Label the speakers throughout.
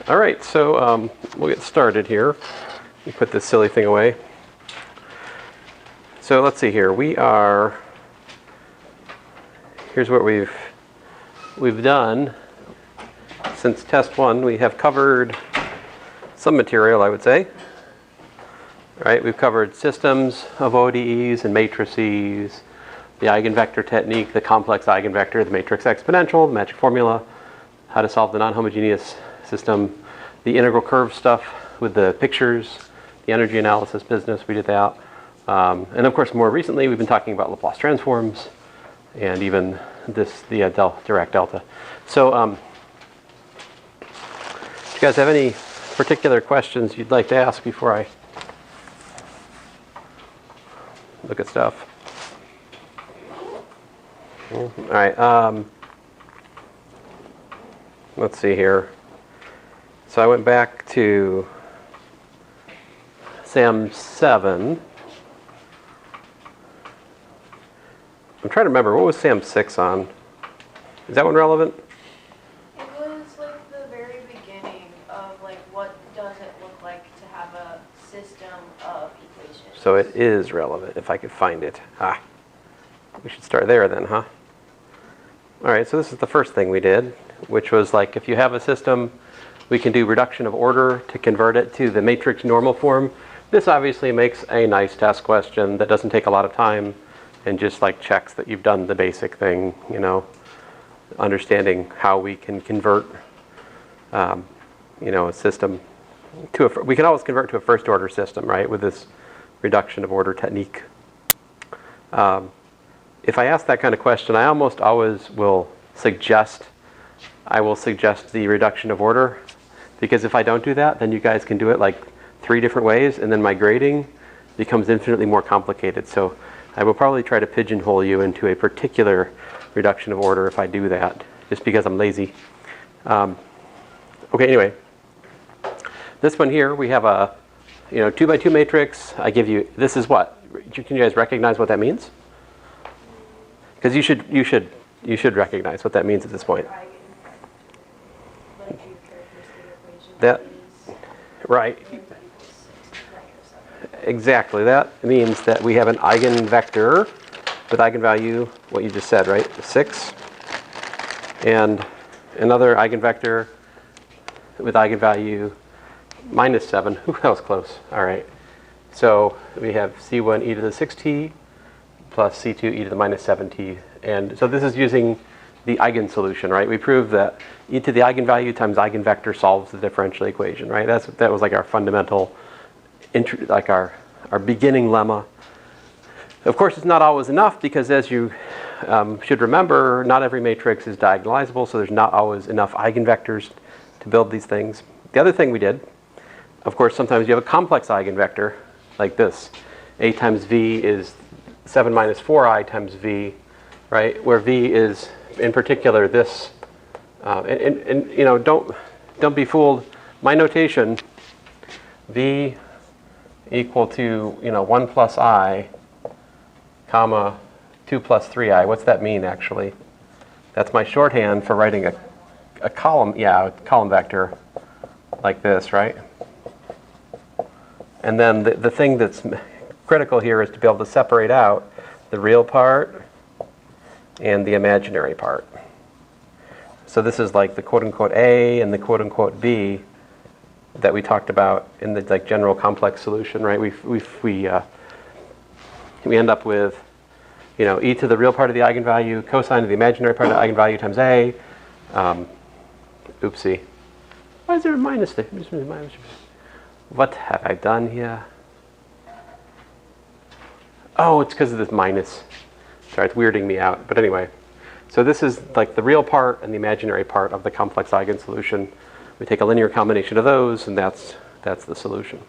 Speaker 1: All right, so we'll get started here. Let me put this silly thing away. So let's see here. Here's what we've done since test one. We have covered some material, I would say. Right? We've covered systems of ODEs and matrices, the eigenvector technique, the complex eigenvector, the matrix exponential, the magic formula, how to solve the non-homogeneous system, the integral curve stuff with the pictures, the energy analysis business, we did that. And of course, more recently, we've been talking about Laplace transforms and even the Dirac delta. So, do you guys have any particular questions you'd like to ask before I look at stuff? All right. Let's see here. So I went back to SAM 7. I'm trying to remember, what was SAM 6 on? Is that one relevant?
Speaker 2: It was like the very beginning of like what does it look like to have a system of equations.
Speaker 1: So it is relevant if I could find it. We should start there then, huh? All right, so this is the first thing we did, which was like if you have a system, we can do reduction of order to convert it to the matrix normal form. This obviously makes a nice test question that doesn't take a lot of time and just like checks that you've done the basic thing, you know, understanding how we can convert, a system to we can always convert to a first order system, right, with this reduction of order technique. If I ask that kind of question, I almost always will suggest the reduction of order, because if I don't do that, then you guys can do it like 3 different ways, and then my grading becomes infinitely more complicated. So I will probably try to pigeonhole you into a particular reduction of order if I do that, just because I'm lazy. Okay, anyway, this one here, we have a 2 by 2 matrix. I give you, this is what? Can you guys recognize what that means? Because you should recognize what that means at this point. That, right. Exactly. That means that we have an eigenvector with eigenvalue, what you just said, right? 6. And another eigenvector with eigenvalue -7. Ooh, that was close. All right. So we have C1 e to the 6t plus C2 e to the -7t. And so this is using the eigensolution, right? We proved that e to the eigenvalue times eigenvector solves the differential equation, right? That was like our fundamental, like our beginning lemma. Of course, it's not always enough because, as you should remember, not every matrix is diagonalizable, so there's not always enough eigenvectors to build these things. The other thing we did, of course, sometimes you have a complex eigenvector like this. A times V is 7 minus 4i times V, right? Where V is, in particular, this. And don't be fooled. My notation, V equal to 1 plus I, comma 2 plus 3i. What's that mean actually? That's my shorthand for writing a column, a column vector like this, right? And then the thing that's critical here is to be able to separate out the real part and the imaginary part. So this is like the quote-unquote A and the quote-unquote B that we talked about in the like general complex solution, right? We end up with, e to the real part of the eigenvalue, cosine of the imaginary part of the eigenvalue times A. Oopsie. Why is there a minus there? What have I done here? Oh, it's because of this minus. Sorry, it's weirding me out. But anyway, so this is like the real part and the imaginary part of the complex eigensolution. We take a linear combination of those, and that's the solution.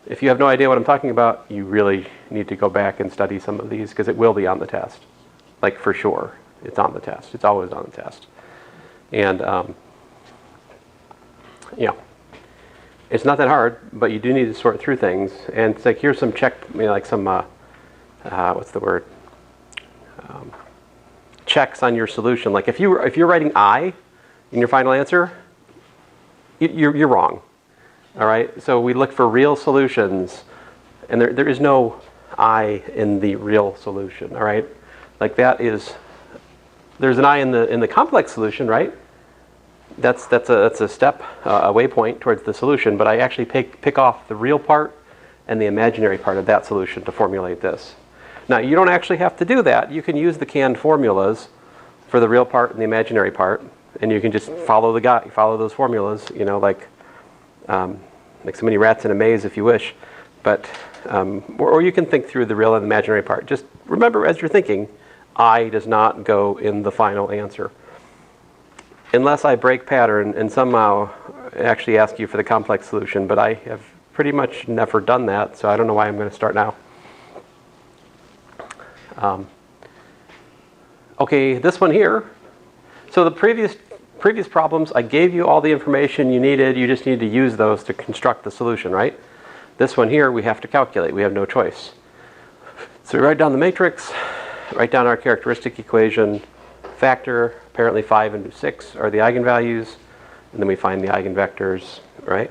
Speaker 1: If you have no idea what I'm talking about, you really need to go back and study some of these, because it will be on the test. Like, for sure, it's on the test. It's always on the test. And, it's not that hard, but you do need to sort through things. And it's like, here's some what's the word? Checks on your solution. Like if you're writing I in your final answer, you're wrong. All right, so we look for real solutions, and there is no I in the real solution. All right, like there's an I in the complex solution, right? That's a step, a waypoint towards the solution. But I actually pick off the real part and the imaginary part of that solution to formulate this. Now you don't actually have to do that. You can use the canned formulas for the real part and the imaginary part, and you can just follow those formulas. You know, like so many rats in a maze if you wish, but or you can think through the real and imaginary part. Just remember, as you're thinking, I does not go in the final answer unless I break pattern and somehow actually ask you for the complex solution, but I have pretty much never done that, so I don't know why I'm going to start now. Okay, this one here. So the previous problems, I gave you all the information you needed. You just need to use those to construct the solution, right? This one here, we have to calculate. We have no choice. So we write down the matrix, write down our characteristic equation, factor, apparently 5 and 6 are the eigenvalues, and then we find the eigenvectors, right?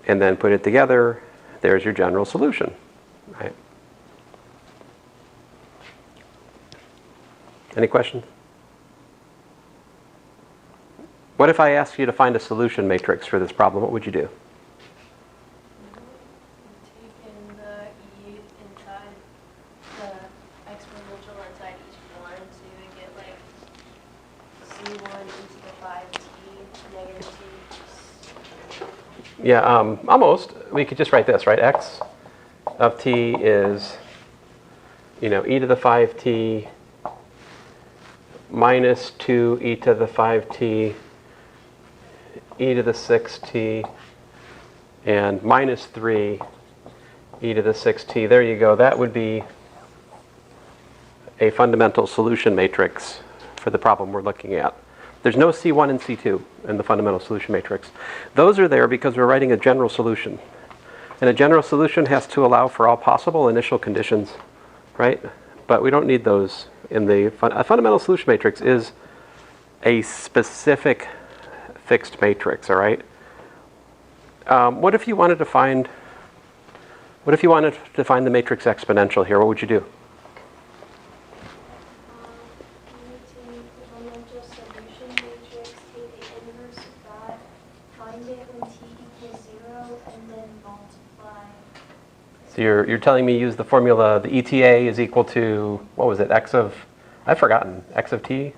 Speaker 1: And then put it together. There's your general solution, right? Any questions? What if I asked you to find a solution matrix for this problem? What would you do?
Speaker 2: Taking the E inside the exponential inside each one, so you would get like C1 into the 5t negative t.
Speaker 1: Yeah, almost. We could just write this, right? X of t is, e to the 5t minus 2 e to the 5t e to the 6t and minus 3 e to the 6t. There you go. That would be a fundamental solution matrix for the problem we're looking at. There's no C1 and C2 in the fundamental solution matrix. Those are there because we're writing a general solution. And a general solution has to allow for all possible initial conditions, right? But we don't need those in a fundamental solution matrix is a specific fixed matrix, all right? What if you wanted to find the matrix exponential here? What would you do?
Speaker 3: You take the fundamental solution matrix, take the inverse of that, find it when t equals 0, and then multiply.
Speaker 1: So you're telling me use the formula, the ETA is equal to, what was it, I've forgotten, x of t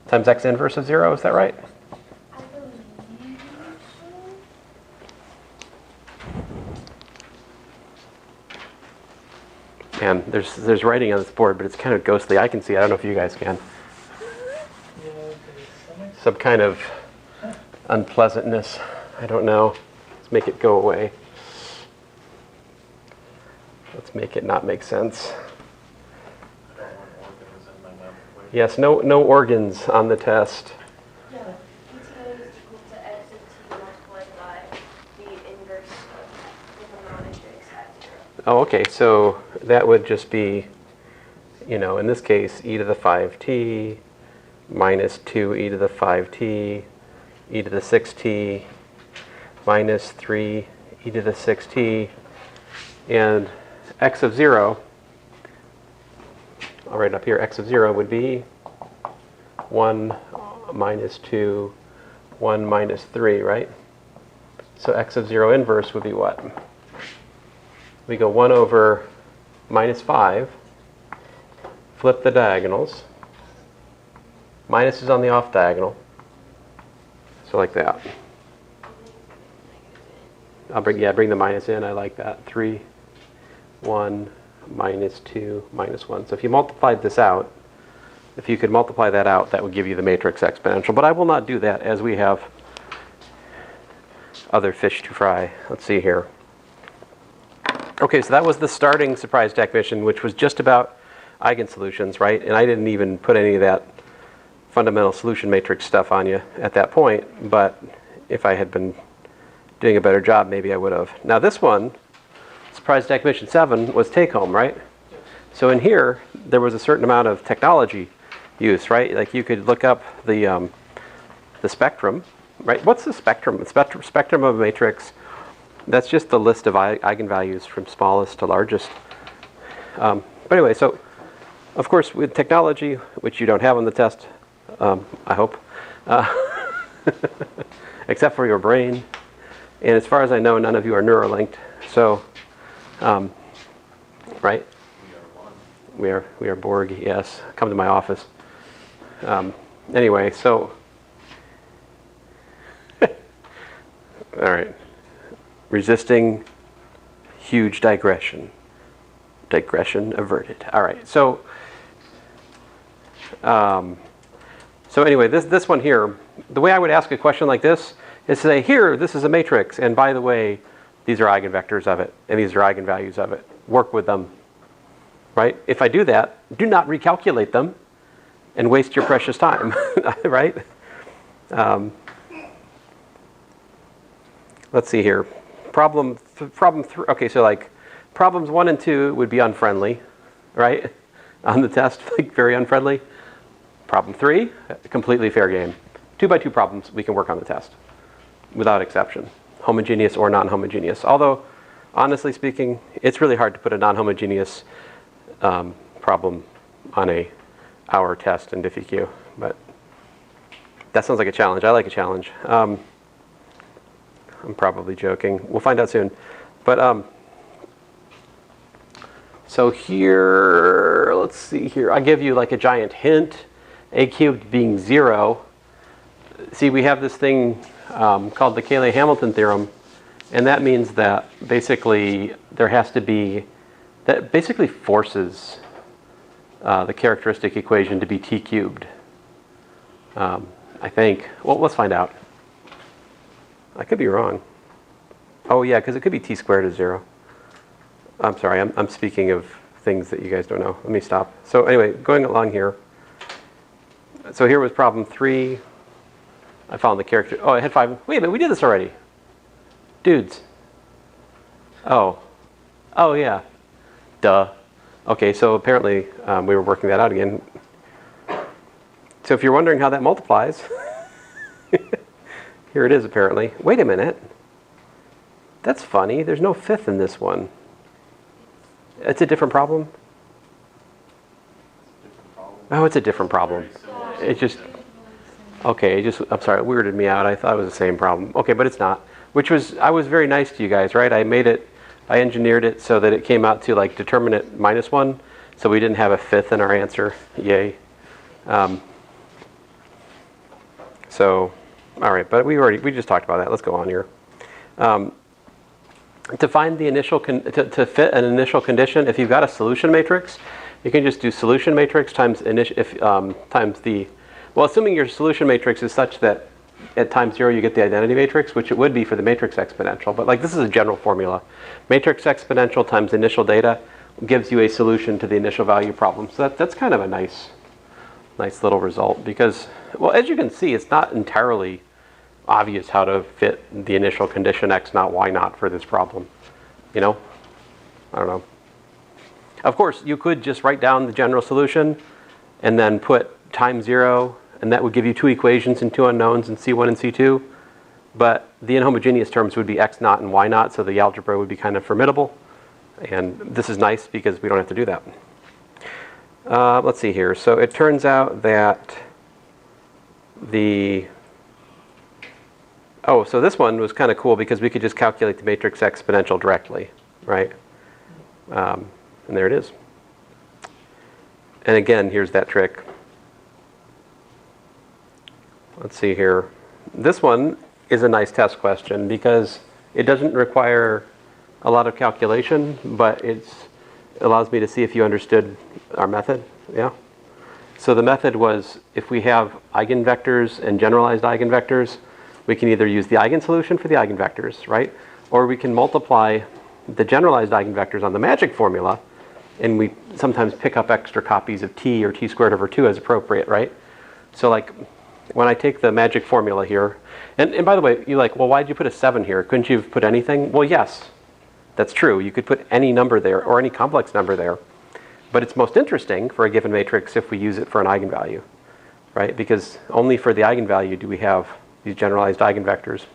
Speaker 1: times x inverse of 0, is that right?
Speaker 3: I believe so.
Speaker 1: And there's writing on this board, but it's kind of ghostly. I can see, I don't know if you guys can. Some kind of unpleasantness, I don't know. Let's make it go away. Let's make it not make sense. Yes, no organs on the test.
Speaker 2: No, ETA is equal to x of t multiplied by the inverse of the fundamental matrix at 0.
Speaker 1: Oh, okay, so that would just be, in this case, e to the 5t minus 2 e to the 5t, e to the 6t minus 3 e to the 6t, and x of 0, I'll write up here, x of 0 would be 1 minus 2, 1 minus 3, right? So x of 0 inverse would be what? We go 1 over minus 5, flip the diagonals, minus is on the off diagonal, so like that. I'll bring the minus in, I like that. 3, 1, minus 2, minus 1. So if you multiplied this out, if you could multiply that out, that would give you the matrix exponential. But I will not do that as we have other fish to fry. Let's see here. Okay, so that was the starting surprise stack mission, which was just about eigensolutions, right? And I didn't even put any of that fundamental solution matrix stuff on you at that point, but if I had been doing a better job, maybe I would have. Now this one, surprise stack mission 7, was take home, right? So in here, there was a certain amount of technology use, right? Like you could look up the spectrum right? What's the spectrum? The spectrum of a matrix, that's just the list of eigenvalues from smallest to largest. But anyway, so of course with technology, which you don't have on the test, I hope, except for your brain, and as far as I know, none of you are neurolinked, so, right? We are Borg, yes. Come to my office. Anyway, so, all right. Resisting huge digression. Digression averted. All right, so anyway, this one here, the way I would ask a question like this is to say, here, this is a matrix, and by the way, these are eigenvectors of it, and these are eigenvalues of it. Work with them. Right? If I do that, do not recalculate them and waste your precious time, right? Let's see here. Problem 3, okay, so like problems 1 and 2 would be unfriendly, right? On the test, like very unfriendly. Problem 3, completely fair game. 2 by 2 problems, we can work on the test without exception, homogeneous or non-homogeneous. Although, honestly speaking, it's really hard to put a non-homogeneous problem on our test in DiffEQ, but that sounds like a challenge. I like a challenge. I'm probably joking. We'll find out soon. But so here, let's see here. I give you like a giant hint, a cubed being 0. See, we have this thing called the Cayley-Hamilton theorem, and that means that basically there has to be, that basically forces the characteristic equation to be t cubed. I think. Well, let's find out. I could be wrong. Oh yeah, because it could be t squared is 0. I'm sorry, I'm speaking of things that you guys don't know. Let me stop. So anyway, going along here. So here was problem 3. I found the character. Oh, I had 5. Wait a minute, we did this already. Dudes. Oh. Oh yeah. Duh. Okay, so apparently we were working that out again. So if you're wondering how that multiplies, here it is apparently. Wait a minute. That's funny. There's no fifth in this one. It's a different problem? Oh, it's a different problem. It just, okay, I'm sorry, it weirded me out. I thought it was the same problem. Okay, but it's not. Which was, I was very nice to you guys, right? I engineered it so that it came out to like determinant -1, so we didn't have a fifth in our answer. Yay. So, all right, but we just talked about that. Let's go on here. To find the initial, to fit an initial condition, if you've got a solution matrix, you can just do solution matrix times times the, well, assuming your solution matrix is such that at time 0 you get the identity matrix, which it would be for the matrix exponential, but like this is a general formula. Matrix exponential times initial data gives you a solution to the initial value problem. So that's kind of a nice little result because, well, as you can see, it's not entirely obvious how to fit the initial condition x naught y naught for this problem. You know? I don't know. Of course, you could just write down the general solution and then put time 0, and that would give you 2 equations and 2 unknowns in C1 and C2. But the inhomogeneous terms would be x naught and y naught, so the algebra would be kind of formidable. And this is nice because we don't have to do that. Let's see here. So it turns out that so this one was kind of cool because we could just calculate the matrix exponential directly, right? And there it is. And again, here's that trick. Let's see here. This one is a nice test question because it doesn't require a lot of calculation, but it allows me to see if you understood our method. Yeah. So the method was if we have eigenvectors and generalized eigenvectors, we can either use the eigensolution for the eigenvectors, right? Or we can multiply the generalized eigenvectors on the magic formula, and we sometimes pick up extra copies of t or t squared over 2 as appropriate, right? So like when I take the magic formula here, and by the way, you're like, well, why did you put a 7 here? Couldn't you have put anything? Well, yes, that's true. You could put any number there or any complex number there. But it's most interesting for a given matrix if we use it for an eigenvalue, right? Because only for the eigenvalue do we have these generalized eigenvectors.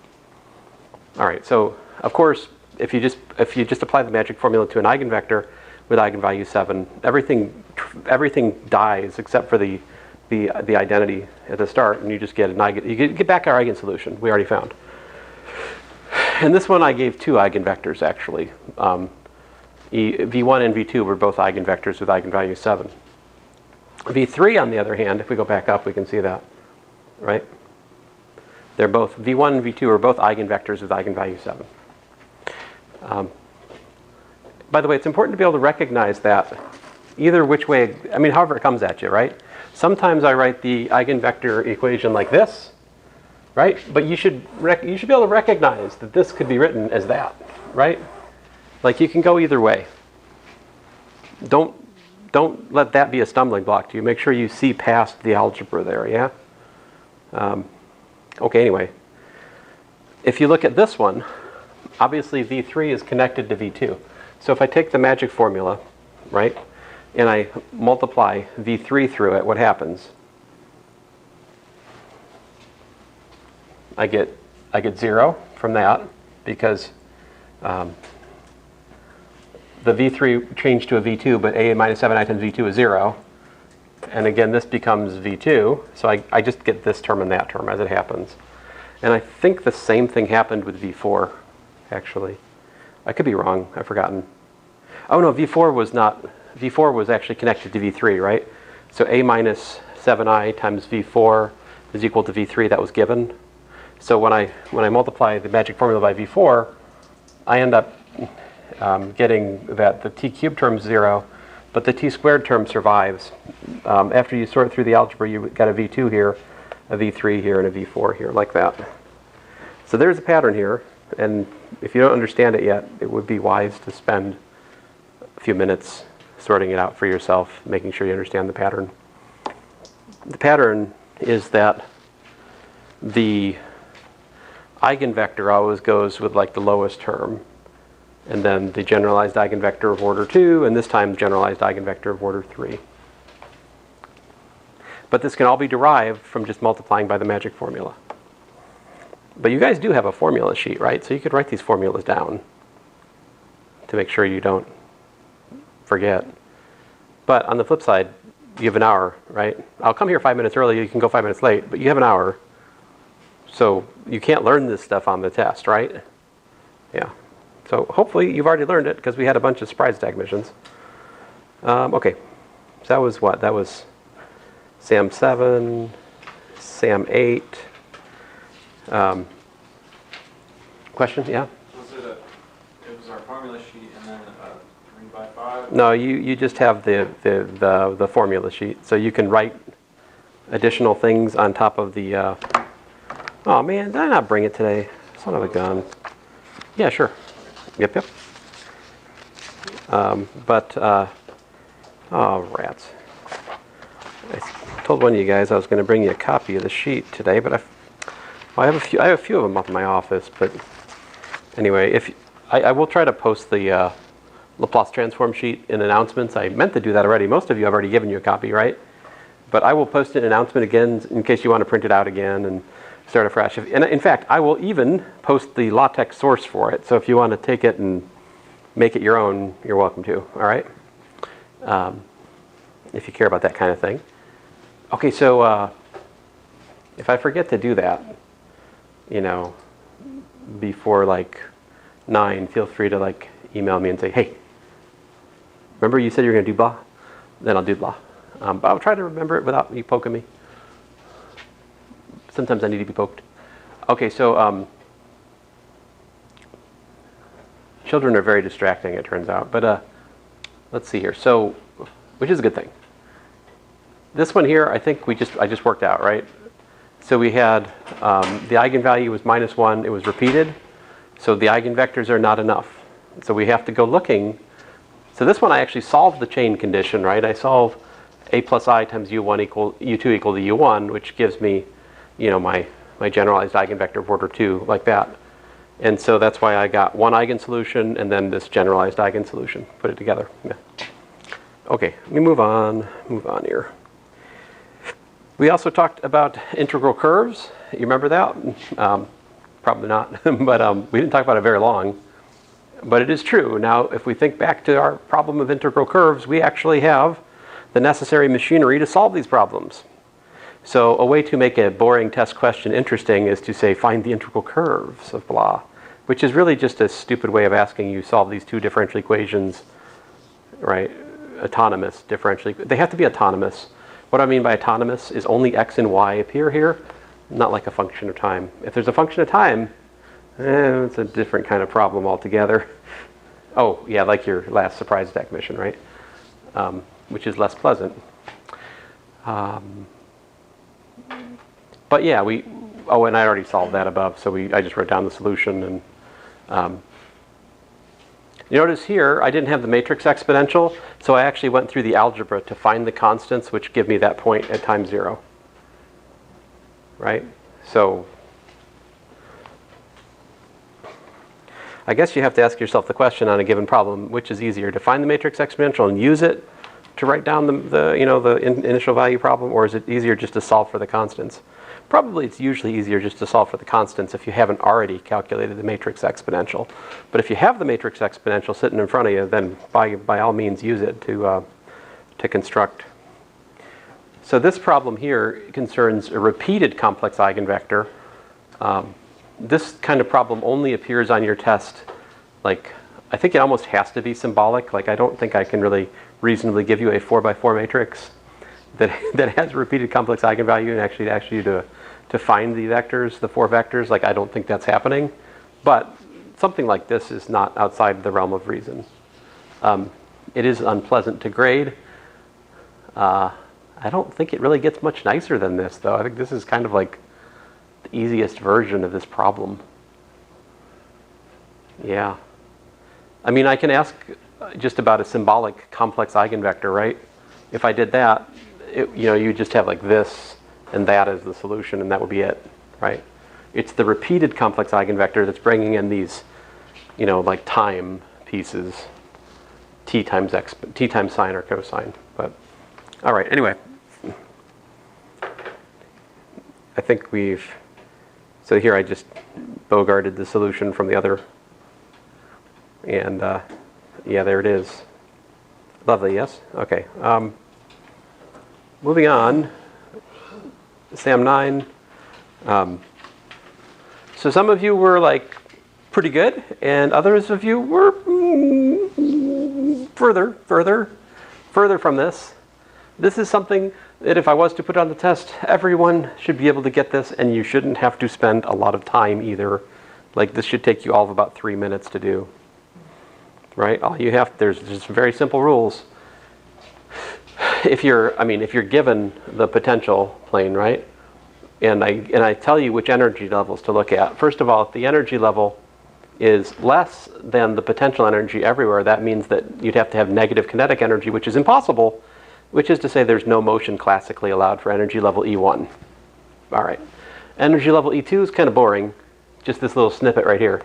Speaker 1: All right, so of course, if you just apply the magic formula to an eigenvector with eigenvalue 7, everything dies except for the identity at the start, and you just get you get back our eigensolution we already found. And this one I gave 2 eigenvectors actually. V1 and V2 were both eigenvectors with eigenvalue 7. V3, on the other hand, if we go back up, we can see that, right? They're both, V1 and V2 are both eigenvectors with eigenvalue 7. By the way, it's important to be able to recognize that either which way, I mean, however it comes at you, right? Sometimes I write the eigenvector equation like this, right? But you should be able to recognize that this could be written as that, right? Like you can go either way. Don't let that be a stumbling block to you. Make sure you see past the algebra there, yeah? Okay, anyway. If you look at this one, obviously V3 is connected to V2. So if I take the magic formula, right, and I multiply V3 through it, what happens? I get 0 from that because the V3 changed to a V2, but a minus 7i times V2 is 0. And again, this becomes V2, so I just get this term and that term as it happens. And I think the same thing happened with V4, actually. I could be wrong, I've forgotten. Oh no, V4 was actually connected to V3, right? So a minus 7i times V4 is equal to V3, that was given. So when I multiply the magic formula by V4, I end up getting that the t cubed term is 0, but the t squared term survives. After you sort through the algebra, you got a V2 here, a V3 here, and a V4 here, like that. So there's a pattern here, and if you don't understand it yet, it would be wise to spend a few minutes sorting it out for yourself, making sure you understand the pattern. The pattern is that the eigenvector always goes with like the lowest term, and then the generalized eigenvector of order 2, and this time generalized eigenvector of order 3. But this can all be derived from just multiplying by the magic formula. But you guys do have a formula sheet, right? So you could write these formulas down to make sure you don't forget. But on the flip side, you have an hour, right? I'll come here 5 minutes early, you can go 5 minutes late, but you have an hour. So you can't learn this stuff on the test, right? Yeah. So hopefully you've already learned it because we had a bunch of surprise tag missions. Okay. So that was what? That was SAM 7, SAM 8. Question? Yeah?
Speaker 4: It was our formula sheet and then a 3x5?
Speaker 1: No, you just have the formula sheet. So you can write additional things on top of the... oh man, did I not bring it today? Son of a gun. Yeah, sure. Yep. Oh, rats. I told one of you guys I was going to bring you a copy of the sheet today, but I have a few of them up in my office. But anyway, I will try to post the Laplace transform sheet in announcements. I meant to do that already. Most of you have already given you a copy, right? But I will post an announcement again in case you want to print it out again and start afresh. And in fact, I will even post the LaTeX source for it. So if you want to take it and make it your own, you're welcome to. All right? If you care about that kind of thing. Okay, so if I forget to do that, before like 9, feel free to like email me and say, hey, remember you said you were going to do blah? Then I'll do blah. But I'll try to remember it without you poking me. Sometimes I need to be poked. Okay, so children are very distracting, it turns out. But let's see here. So, which is a good thing. This one here, I think I just worked out, right? So we had the eigenvalue was -1. It was repeated. So the eigenvectors are not enough. So we have to go looking. So this one I actually solved the chain condition, right? I solve a plus I times u2 equal to u1, which gives me, my generalized eigenvector of order 2, like that. And so that's why I got one eigensolution and then this generalized eigensolution. Put it together. Yeah. Okay, let me move on here. We also talked about integral curves. You remember that? Probably not, but we didn't talk about it very long. But it is true. Now, if we think back to our problem of integral curves, we actually have the necessary machinery to solve these problems. So a way to make a boring test question interesting is to say, find the integral curves of blah, which is really just a stupid way of asking you solve these two differential equations, right? Autonomous differential. They have to be autonomous. What I mean by autonomous is only x and y appear here, not like a function of time. If there's a function of time, it's a different kind of problem altogether. Oh, yeah, like your last surprise attack mission, right? Which is less pleasant. But yeah, oh, and I already solved that above, so I just wrote down the solution. And you notice here, I didn't have the matrix exponential, so I actually went through the algebra to find the constants which give me that point at time 0. Right? So I guess you have to ask yourself the question on a given problem, which is easier, to find the matrix exponential and use it to write down the initial value problem, or is it easier just to solve for the constants? Probably it's usually easier just to solve for the constants if you haven't already calculated the matrix exponential. But if you have the matrix exponential sitting in front of you, then by all means use it to construct. So this problem here concerns a repeated complex eigenvector. This kind of problem only appears on your test, like, I think it almost has to be symbolic. Like, I don't think I can really reasonably give you a 4x4 matrix that has a repeated complex eigenvalue and actually ask you to find the vectors, the 4 vectors. Like, I don't think that's happening. But something like this is not outside the realm of reason. It is unpleasant to grade. I don't think it really gets much nicer than this, though. I think this is kind of like the easiest version of this problem. Yeah. I mean, I can ask just about a symbolic complex eigenvector, right? If I did that, you just have like this and that as the solution, and that would be it, right? It's the repeated complex eigenvector that's bringing in these, like time pieces, t times sine or cosine. But all right, anyway, I think so here I just bogarted the solution from the other, and yeah, there it is. Lovely, yes? Okay. Moving on, SAM 9. So some of you were like pretty good, and others of you were further from this. This is something that if I was to put on the test, everyone should be able to get this, and you shouldn't have to spend a lot of time either. Like, this should take you all of about 3 minutes to do. Right? There's just very simple rules. If you're given the potential plane, right? And I tell you which energy levels to look at. First of all, if the energy level is less than the potential energy everywhere, that means that you'd have to have negative kinetic energy, which is impossible, which is to say there's no motion classically allowed for energy level E1. All right. Energy level E2 is kind of boring, just this little snippet right here.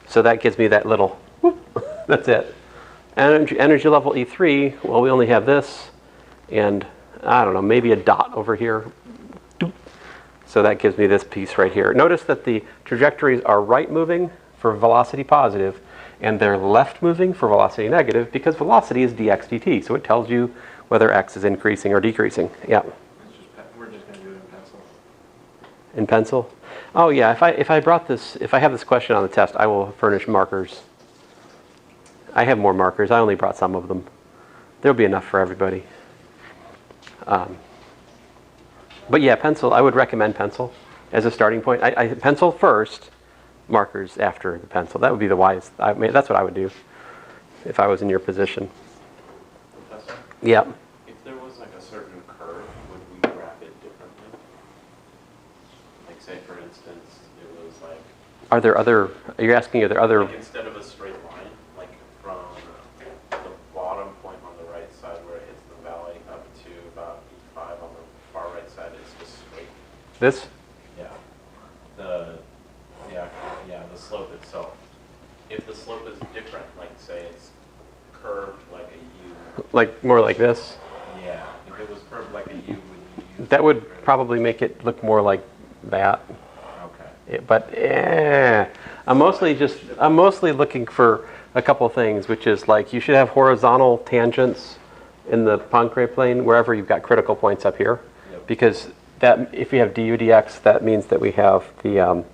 Speaker 1: So that gives me that little, whoop, that's it. Energy level E3, well, we only have this, and I don't know, maybe a dot over here. So that gives me this piece right here. Notice that the trajectories are right moving for velocity positive, and they're left moving for velocity negative, because velocity is dx dt, so it tells you whether x is increasing or decreasing. Yeah.
Speaker 4: We're just going to do it in pencil.
Speaker 1: In pencil? Oh yeah, if I have this question on the test, I will furnish markers. I have more markers. I only brought some of them. There'll be enough for everybody. But yeah, pencil, I would recommend pencil as a starting point. Pencil first, markers after the pencil. That would be the wise, that's what I would do if I was in your position.
Speaker 4: Professor?
Speaker 1: Yeah.
Speaker 5: If there was like a certain curve, would we graph it differently? Like say for instance, it was like...
Speaker 1: Are there other
Speaker 5: Like instead of a straight line, like from the bottom point on the right side where it hits the valley up to about E5 on the far right side, it's just straight.
Speaker 1: this?
Speaker 5: Yeah. The slope itself. If the slope is different, like say it's curved like a U.
Speaker 1: Like more like this?
Speaker 5: Yeah. If it was curved like a U, would you use
Speaker 1: That would probably make it look more like that.
Speaker 5: Okay.
Speaker 1: But I'm mostly looking for a couple things, which is like you should have horizontal tangents in the Poincare plane wherever you've got critical points up here,
Speaker 5: Yep.
Speaker 1: because that if you have du dx, that means that we have the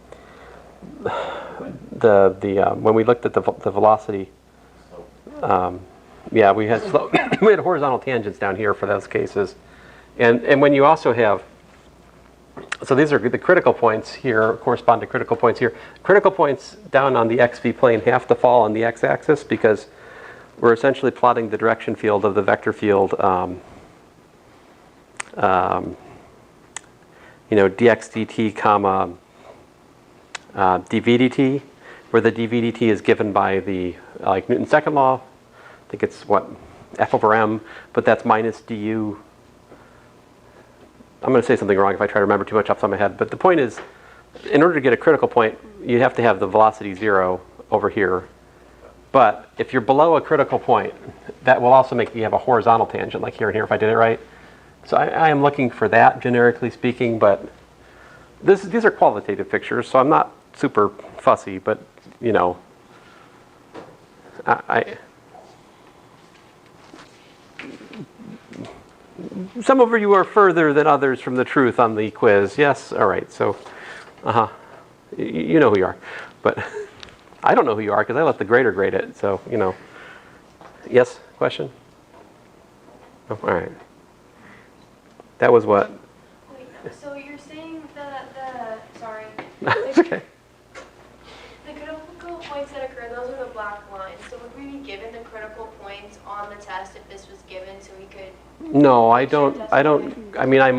Speaker 1: when we looked at the velocity, yeah, we had we had horizontal tangents down here for those cases, and when you also have. So these are the critical points here, correspond to critical points here. Critical points down on the xv plane have to fall on the x-axis because we're essentially plotting the direction field of the vector field, dx dt comma dv dt, where the dv dt is given by the Newton's second law. I think it's what, f over m, but that's minus du. I'm going to say something wrong if I try to remember too much off the top of my head, but the point is, in order to get a critical point, you have to have the velocity 0 over here. But if you're below a critical point, that will also make you have a horizontal tangent, like here and here, if I did it right. So I am looking for that, generically speaking, but these are qualitative pictures, so I'm not super fussy, but, you know, some of you are further than others from the truth on the quiz. Yes? All right. So, you know who you are. But I don't know who you are because I let the grader grade it. So, you know. Yes? Question? Oh, all right. That was what?
Speaker 2: Wait, so you're saying sorry.
Speaker 1: It's okay.
Speaker 2: The critical points that occur, those are the black lines. So would we be given the critical points on the test if this was given so we could...
Speaker 1: No, I don't. I mean, I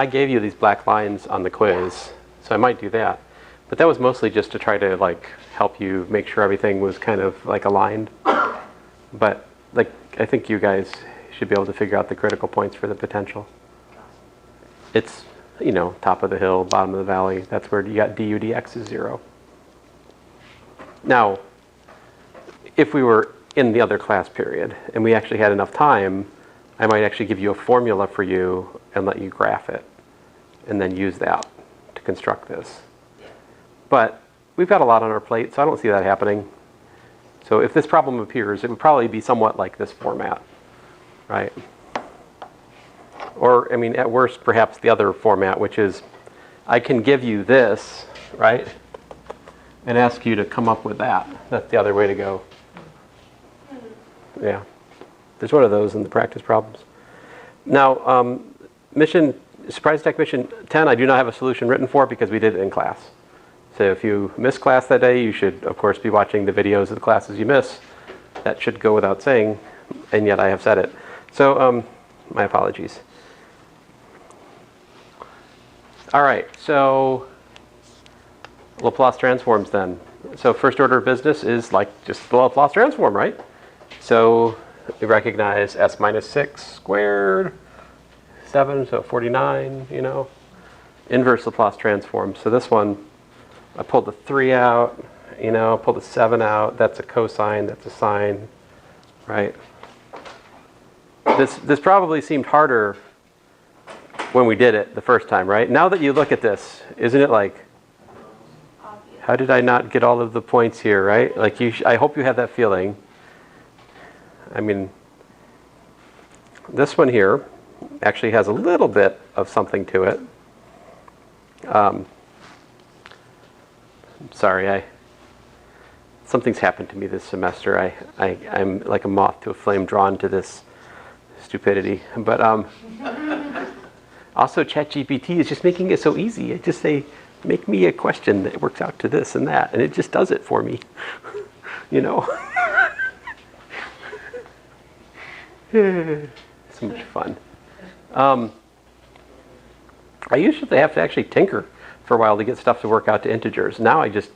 Speaker 1: gave you these black lines on the quiz, so I might do that. But that was mostly just to try to like help you make sure everything was kind of like aligned. But like, I think you guys should be able to figure out the critical points for the potential. It's, you know, top of the hill, bottom of the valley. That's where you got du dx is 0. Now, if we were in the other class period and we actually had enough time, I might actually give you a formula for you and let you graph it and then use that to construct this. But we've got a lot on our plate, so I don't see that happening. So if this problem appears, it would probably be somewhat like this format, right? Or, I mean, at worst, perhaps the other format, which is I can give you this, right, and ask you to come up with that. That's the other way to go. Yeah. There's one of those in the practice problems. Now, surprise attack mission 10, I do not have a solution written for because we did it in class. So if you missed class that day, you should, of course, be watching the videos of the classes you miss. That should go without saying, and yet I have said it. So, my apologies. All right, so Laplace transforms then. So first order of business is like just the Laplace transform, right? So we recognize s minus 6 squared, 7, so 49, you know. Inverse Laplace transform. So this one, I pulled the 3 out, you know, pulled the 7 out. That's a cosine, that's a sine, right? This probably seemed harder when we did it the first time, right? Now that you look at this, isn't it like, how did I not get all of the points here, right? Like I hope you have that feeling. I mean, this one here actually has a little bit of something to it. Sorry, something's happened to me this semester. I'm like a moth to a flame drawn to this stupidity. But also ChatGPT is just making it so easy. I just say, make me a question that works out to this and that, and it just does it for me. You know? So much fun. I usually have to actually tinker for a while to get stuff to work out to integers. Now I just,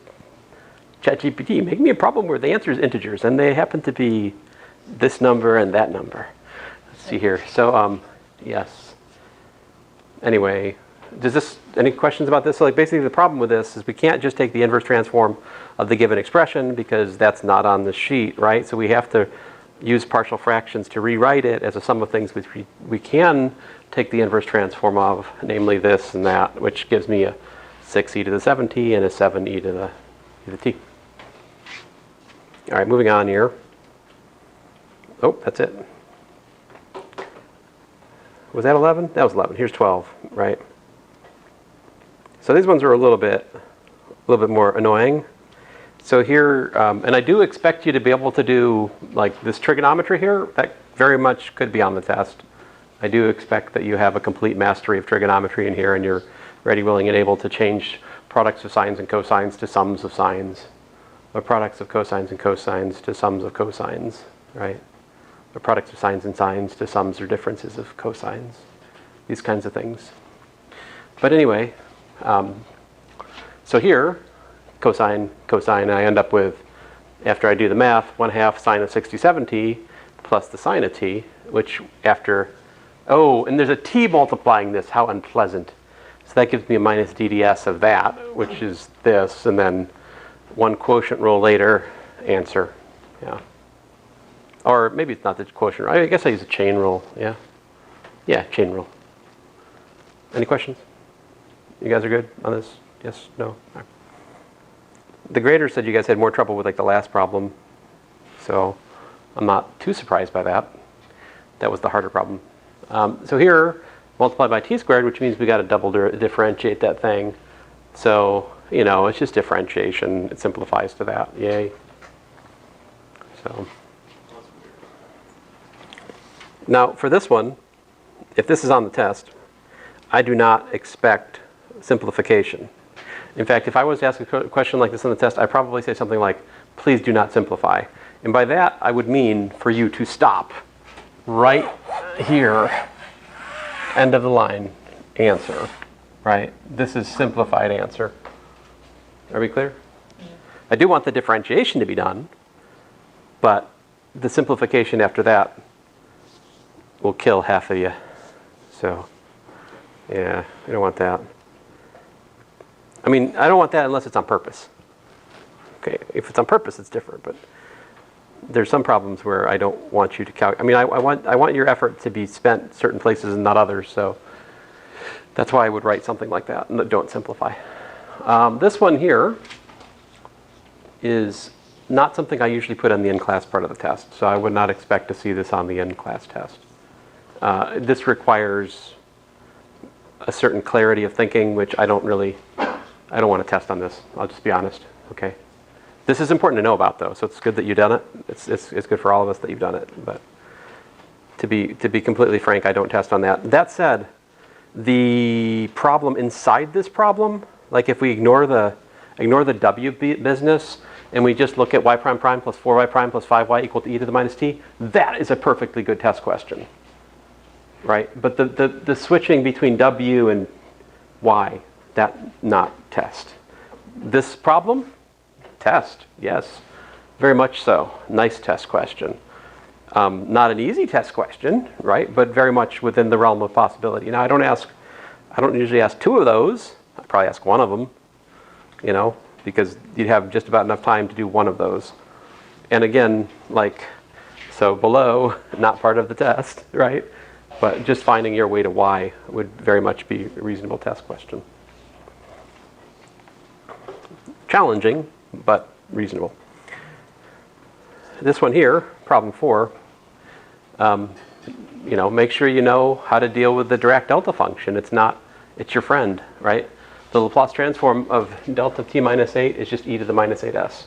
Speaker 1: ChatGPT, make me a problem where the answer is integers, and they happen to be this number and that number. Let's see here. So, yes. Anyway, any questions about this? So like basically the problem with this is we can't just take the inverse transform of the given expression because that's not on the sheet, right? So we have to use partial fractions to rewrite it as a sum of things which we can take the inverse transform of, namely this and that, which gives me a 6e to the 7t and a 7e to the t. All right, moving on here. Oh, that's it. Was that 11? That was 11. Here's 12, right? So these ones are a little bit more annoying. So here, and I do expect you to be able to do like this trigonometry here. That very much could be on the test. I do expect that you have a complete mastery of trigonometry in here, and you're ready, willing, and able to change products of sines and cosines to sums of sines, or products of cosines and cosines to sums of cosines, right? Or products of sines and sines to sums or differences of cosines. These kinds of things. But anyway, so here, cosine, I end up with, after I do the math, 1/2 sine of 67t plus the sine of t, which after, oh, and there's a t multiplying this, how unpleasant. So that gives me a minus DDS of that, which is this, and then one quotient rule later, answer, yeah. Or maybe it's not the quotient rule. I guess I use a chain rule, yeah. Yeah, chain rule. Any questions? You guys are good on this? Yes? No? All right. The grader said you guys had more trouble with like the last problem, so I'm not too surprised by that. That was the harder problem. So here, multiplied by t squared, which means we got to double differentiate that thing. So, you know, it's just differentiation. It simplifies to that. Yay. So now for this one, if this is on the test, I do not expect simplification. In fact, if I was to ask a question like this on the test, I'd probably say something like, please do not simplify. And by that, I would mean for you to stop right here, end of the line, answer, right? This is simplified answer. Are we clear? I do want the differentiation to be done, but the simplification after that will kill half of you. So, yeah, I don't want that. I mean, I don't want that unless it's on purpose. Okay, if it's on purpose, it's different, but there's some problems where I don't want you to calculate. I mean, I want your effort to be spent certain places and not others, so that's why I would write something like that, and don't simplify. This one here is not something I usually put on the in-class part of the test, so I would not expect to see this on the in-class test. This requires a certain clarity of thinking, which I don't want to test on this. I'll just be honest, okay? This is important to know about, though, so it's good that you've done it. It's good for all of us that you've done it, but to be completely frank, I don't test on that. That said, the problem inside this problem, like if we ignore the W business and we just look at y prime prime plus 4y prime plus 5y equal to e to the minus t, that is a perfectly good test question, right? But the switching between W and y, that not test. This problem, test, yes, very much so. Nice test question. Not an easy test question, right? But very much within the realm of possibility. Now, I don't usually ask two of those. I probably ask one of them, you know, because you'd have just about enough time to do one of those. And again, like, so below, not part of the test, right? But just finding your way to y would very much be a reasonable test question. Challenging, but reasonable. This one here, problem 4, you know, make sure you know how to deal with the Dirac delta function. It's your friend, right? The Laplace transform of delta t minus 8 is just e to the minus 8s,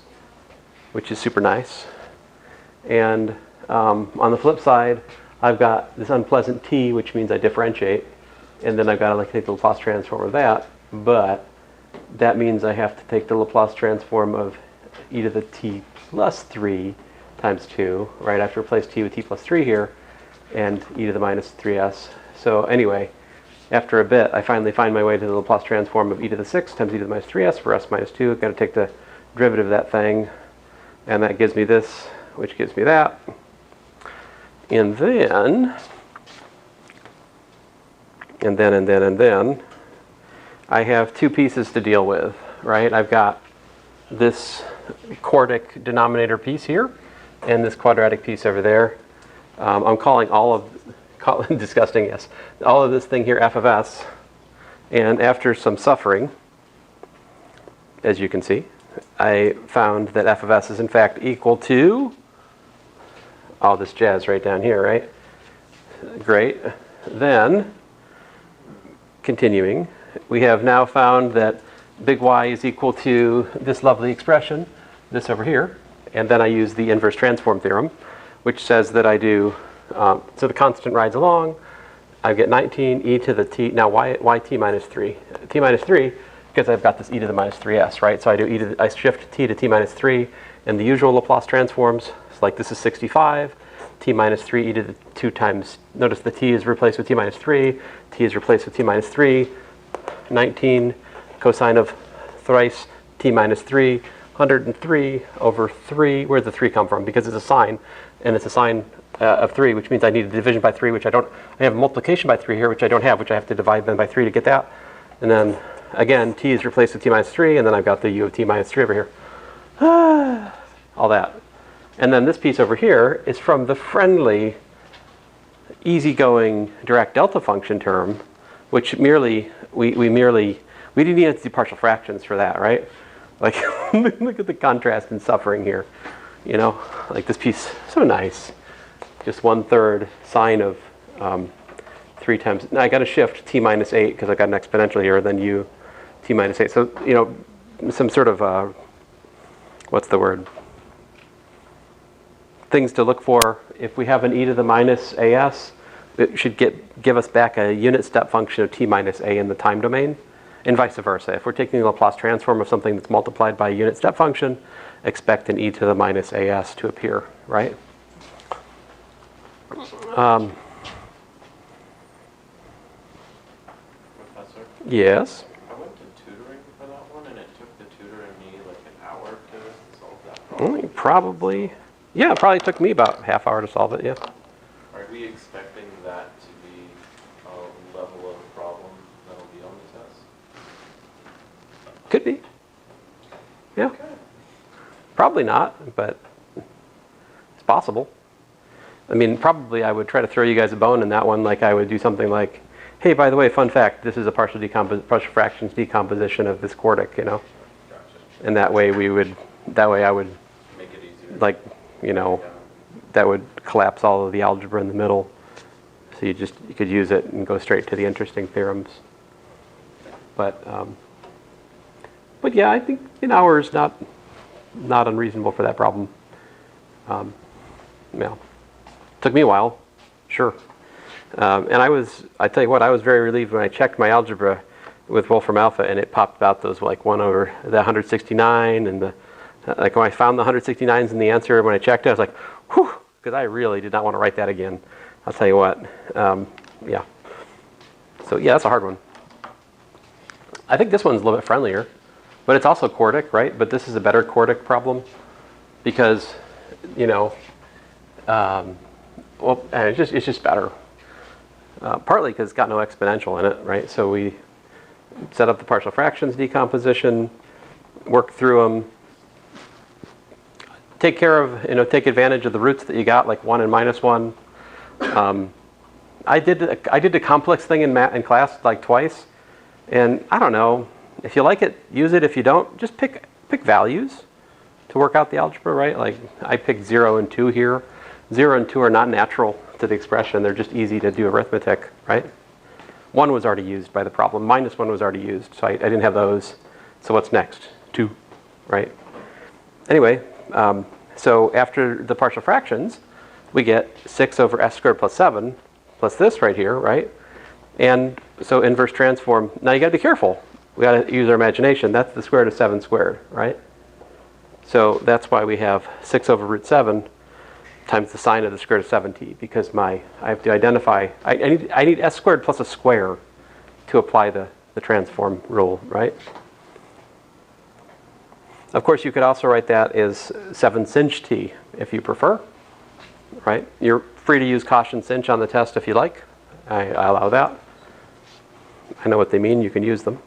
Speaker 1: which is super nice. And on the flip side, I've got this unpleasant t, which means I differentiate, and then I've got to like take the Laplace transform of that, but that means I have to take the Laplace transform of e to the t plus 3 times 2, right? I have to replace t with t plus 3 here, and e to the minus 3s. So anyway, after a bit, I finally find my way to the Laplace transform of e to the 6 times e to the minus 3s for s minus 2. I've got to take the derivative of that thing, and that gives me this, which gives me that. And then, I have two pieces to deal with, right? I've got this quartic denominator piece here, and this quadratic piece over there. I'm calling all of, disgusting, yes, all of this thing here f of s. And after some suffering, as you can see, I found that f of s is in fact equal to all this jazz right down here, right? Great. Then, continuing, we have now found that big Y is equal to this lovely expression, this over here, and then I use the inverse transform theorem, which says that I do, so the constant rides along, I get 19 e to the t, now y t minus 3. T minus 3, because I've got this e to the minus 3s, right? So I do I shift t to t minus 3, and the usual Laplace transforms, so like this is 65, t minus 3 e to the 2 times, notice the t is replaced with t minus 3, t is replaced with t minus 3, 19 cosine of thrice t minus 3, 103 over 3. Where does the 3 come from? Because it's a sine, and it's a sine of 3, which means I need a division by 3, which I don't. I have multiplication by 3 here, which I don't have, which I have to divide then by 3 to get that. And then, again, t is replaced with t minus 3, and then I've got the u of t minus 3 over here. All that. And then this piece over here is from the friendly, easygoing direct delta function term, which merely, we didn't even have to do partial fractions for that, right? Like, look at the contrast and suffering here. You know, like this piece, so nice. Just 1/3 sine of 3 times, now I got to shift t minus 8 because I got an exponential here, then u t minus 8. So, you know, some sort of, what's the word? Things to look for. If we have an e to the minus as, it should give us back a unit step function of t minus a in the time domain, and vice versa. If we're taking the Laplace transform of something that's multiplied by a unit step function, expect an e to the minus as to appear, right?
Speaker 5: Professor?
Speaker 1: Yes?
Speaker 5: I went to tutoring for that one, and it took the tutor and me like an hour to solve that problem.
Speaker 1: Probably. Yeah, it probably took me about half hour to solve it, yeah.
Speaker 5: Are we expecting that to be a level of problem that'll be on the test?
Speaker 1: Could be. Yeah. Probably not, but it's possible. I mean, probably I would try to throw you guys a bone in that one, like I would do something like, hey, by the way, fun fact, this is a partial fractions decomposition of this quartic, you know?
Speaker 5: Gotcha.
Speaker 1: And that way I would,
Speaker 5: Make it easier.
Speaker 1: like, you know, that would collapse all of the algebra in the middle. So you could use it and go straight to the interesting theorems. But yeah, I think an hour is not unreasonable for that problem. Yeah. Took me a while, sure. And I tell you what, I was very relieved when I checked my algebra with Wolfram Alpha and it popped out those like 1 over the 169 and the, like when I found the 169s in the answer, when I checked it, I was like, whew, because I really did not want to write that again. I'll tell you what, yeah. So yeah, that's a hard one. I think this one's a little bit friendlier, but it's also quartic, right? But this is a better quartic problem because, you know, well, it's just better. Partly because it's got no exponential in it, right? So we set up the partial fractions decomposition, work through them, take take advantage of the roots that you got, like 1 and minus 1. I did the complex thing in class like twice, and I don't know. If you like it, use it. If you don't, just pick values to work out the algebra, right? Like I picked 0 and 2 here. 0 and 2 are not natural to the expression. They're just easy to do arithmetic, right? 1 was already used by the problem. Minus 1 was already used, so I didn't have those. So what's next? 2, right? Anyway, so after the partial fractions, we get 6 over s squared plus 7 plus this right here, right? And so inverse transform. Now you got to be careful. We got to use our imagination. That's the square root of 7 squared, right? So that's why we have 6 over root 7 times the sine of the square root of 7t, because I have to identify, I need s squared plus a square to apply the transform rule, right? Of course, you could also write that as 7 sinh t if you prefer, right? You're free to use caution sinh on the test if you like. I allow that. I know what they mean. You can use them.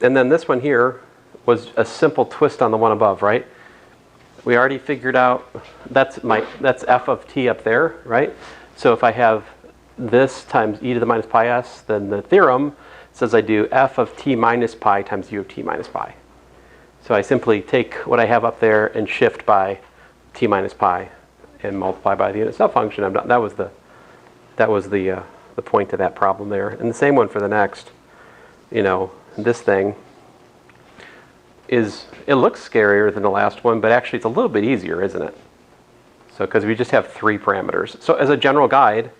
Speaker 1: And then this one here was a simple twist on the one above, right? we already figured out that's f of t up there, right? So if I have this times e to the minus pi s, then the theorem says I do f of t minus pi times u of t minus pi. So I simply take what I have up there and shift by t minus pi and multiply by the unit step function. I'm done. That was the point of that problem there. And the same one for the next. You know, this thing it looks scarier than the last one, but actually it's a little bit easier, isn't it? So because we just have 3 parameters. So as a general guide,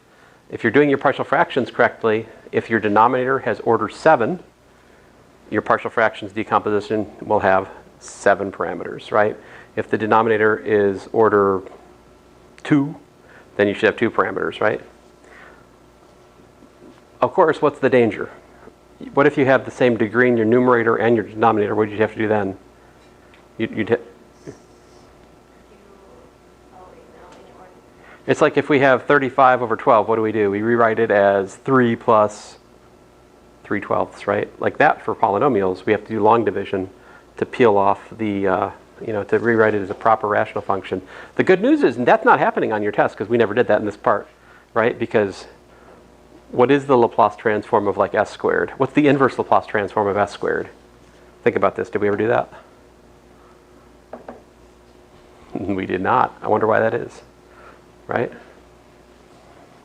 Speaker 1: if you're doing your partial fractions correctly, if your denominator has order 7, your partial fractions decomposition will have 7 parameters, right? If the denominator is order 2, then you should have 2 parameters, right? Of course, what's the danger? What if you have the same degree in your numerator and your denominator? What would you have to do then? It's like if we have 35 over 12, what do? We rewrite it as 3 plus 3/12, right? Like that for polynomials, we have to do long division to peel off the, to rewrite it as a proper rational function. The good news is that's not happening on your test because we never did that in this part, right? Because what is the Laplace transform of like s squared? What's the inverse Laplace transform of s squared? Think about this. Did we ever do that? We did not. I wonder why that is, right?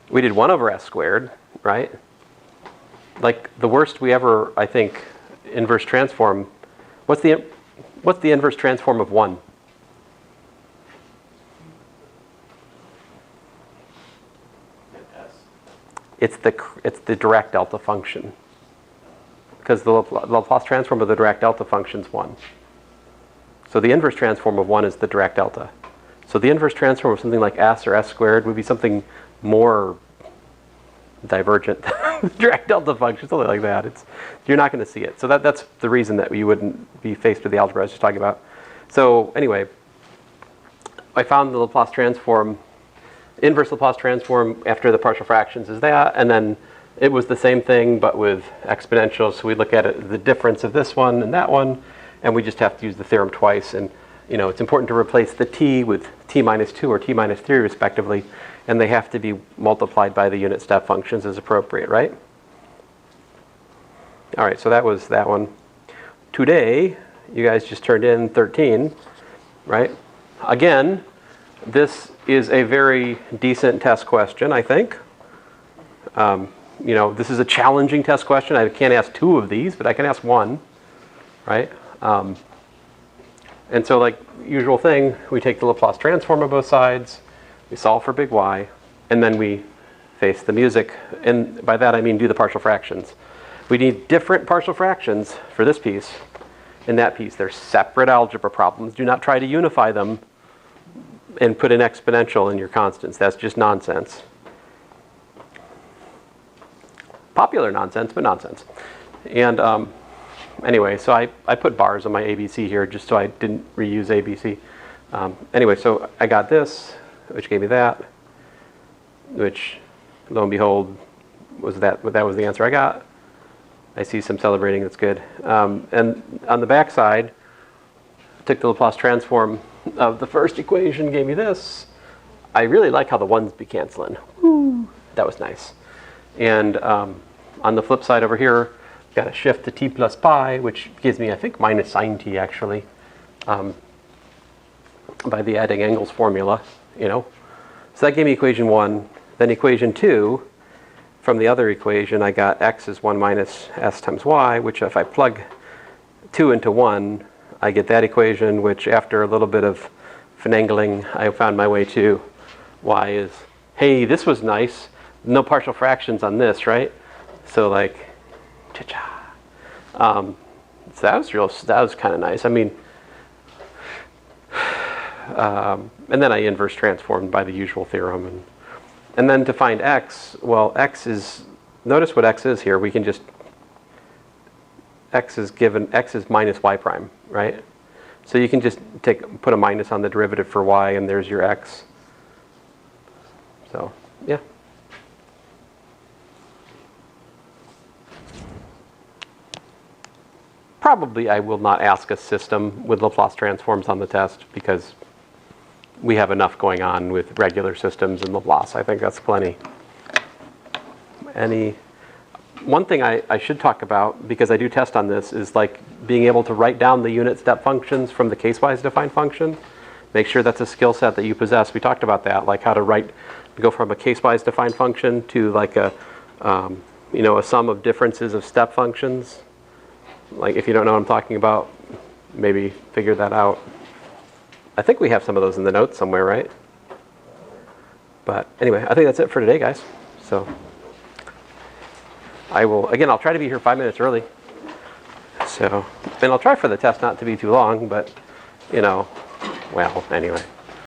Speaker 1: We did 1 over s squared, right? Like the worst we ever, I think, inverse transform. What's the inverse transform of 1? It's the Dirac delta function. Because the Laplace transform of the Dirac delta function is 1. So the inverse transform of 1 is the Dirac delta. So the inverse transform of something like s or s squared would be something more divergent. Dirac delta function, something like that. You're not going to see it. So that's the reason that you wouldn't be faced with the algebra I was just talking about. So anyway, I found the Laplace transform, inverse Laplace transform after the partial fractions is that, and then it was the same thing but with exponentials. So we look at it, the difference of this one and that one, and we just have to use the theorem twice. And it's important to replace the t with t minus 2 or t minus 3 respectively, and they have to be multiplied by the unit step functions as appropriate, right? All right, so that was that one. Today, you guys just turned in 13, right? Again, this is a very decent test question, I think. This is a challenging test question. I can't ask 2 of these, but I can ask 1, right? And so like usual thing, we take the Laplace transform of both sides, we solve for big Y, and then we face the music. And by that I mean do the partial fractions. We need different partial fractions for this piece and that piece. They're separate algebra problems. Do not try to unify them and put an exponential in your constants. That's just nonsense. Popular nonsense, but nonsense. And anyway, so I put bars on my ABC here just so I didn't reuse ABC. Anyway, so I got this, which gave me that, which lo and behold was that was the answer I got. I see some celebrating, that's good. And on the back side, I took the Laplace transform of the first equation, gave me this. I really like how the ones be canceling. Woo, that was nice. And on the flip side over here, got a shift to t plus pi, which gives me, I think, minus sine t actually, by the adding angles formula, So that gave me equation 1. Then equation 2, from the other equation, I got x is 1 minus s times y, which if I plug 2 into 1, I get that equation, which after a little bit of finagling, I found my way to y is, hey, this was nice. No partial fractions on this, right? So like, cha-cha. So that was kind of nice. I mean, and then I inverse transformed by the usual theorem. And then to find x, well, x is, notice what x is here. We can just, x is minus y prime, right? So you can just put a minus on the derivative for y, and there's your x. So, yeah. Probably I will not ask a system with Laplace transforms on the test because we have enough going on with regular systems and Laplace. I think that's plenty. One thing I should talk about, because I do test on this, is like being able to write down the unit step functions from the case-wise defined function. Make sure that's a skill set that you possess. We talked about that, like how to go from a case-wise defined function to like a sum of differences of step functions. Like if you don't know what I'm talking about, maybe figure that out. I think we have some of those in the notes somewhere, right? But anyway, I think that's it for today, guys. So I'll try to be here 5 minutes early. So, and I'll try for the test not to be too long, but, well, anyway.